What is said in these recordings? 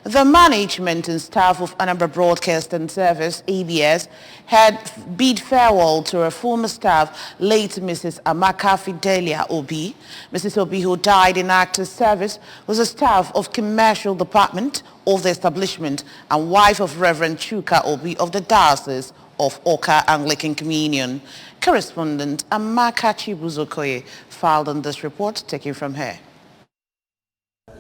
The management and staff of Anambra Broadcasting Service, ABS, had bid farewell to her former staff, late Mrs. Amaka Fidelia Obi. Mrs. Obi, who died in active service, was a staff of commercial department of the establishment and wife of Reverend Chuka Obi of the Diocese of Oka Anglican Communion. Correspondent Amaka Chibuzokoye filed on this report, taken from her.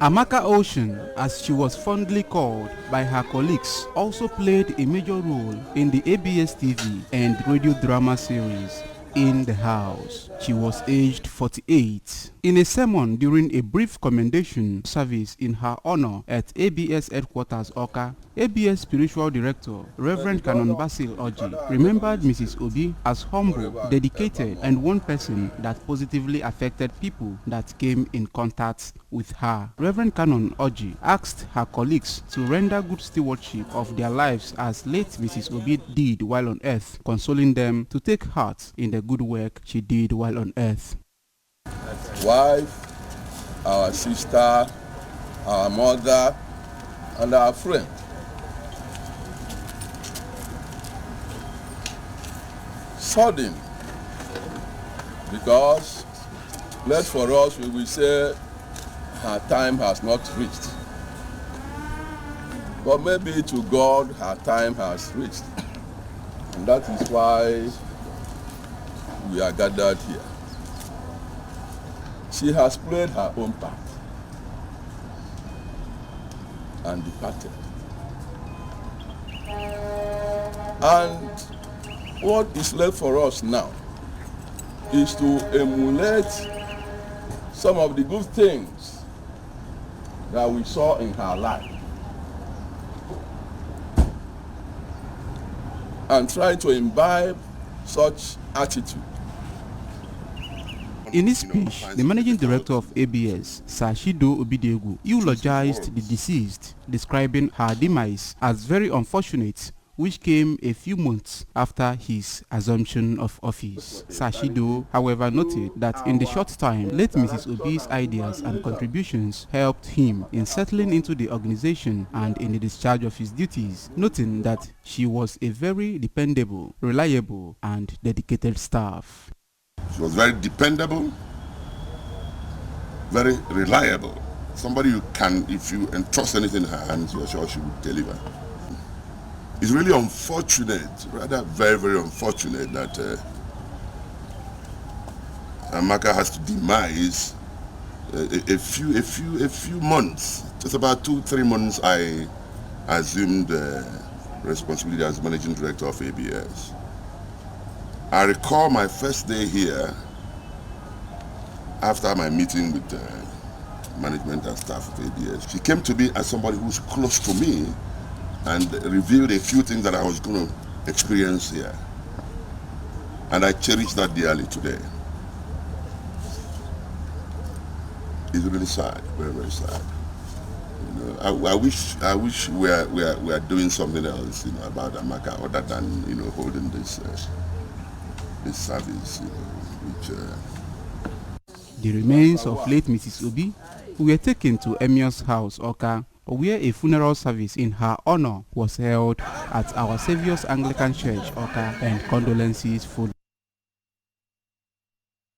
Amaka Ocean, as she was fondly called by her colleagues, also played a major role in the ABS TV and radio drama series In the House. She was aged 48. In a sermon during a brief commendation service in her honor at ABS headquarters Oka, ABS spiritual director Reverend Canon Basil Oji remembered Mrs. Obi as humble, dedicated, and one person that positively affected people that came in contact with her. Reverend Canon Oji asked her colleagues to render good stewardship of their lives as late Mrs. Obi did while on earth, consoling them to take heart in the good work she did while on earth. Wife, our sister, our mother, and our friend. Sudden, because left for us, we will say her time has not reached. But maybe to God, her time has reached. And that is why we are gathered here. She has played her own part and departed. And what is left for us now is to emulate some of the good things that we saw in her life and try to imbibe such attitude. In his speech, the managing director of ABS, Sashido Obidegu, eulogized the deceased, describing her demise as very unfortunate, which came a few months after his assumption of office. Sashido, however, noted that in the short time, late Mrs. Obi's ideas and contributions helped him in settling into the organization and in the discharge of his duties, noting that she was a very dependable, reliable, and dedicated staff. She was very dependable, very reliable. Somebody you can, if you entrust anything in her hands, you're sure she would deliver. It's really unfortunate, rather very, very unfortunate that Amaka has to demise a few months. Just about 2-3 months I assumed responsibility as managing director of ABS. I recall my first day here after my meeting with management and staff of ABS. She came to me as somebody who's close to me and revealed a few things that I was going to experience here. And I cherish that dearly today. It's really sad, very, very sad. You know, I wish we are doing something else, you know, about Amaka other than, you know, holding this this service, you know, which. The remains of late Mrs. Obi were taken to Emir's house, Oka, where a funeral service in her honor was held at Our Saviour's Anglican Church, Oka, and condolences followed.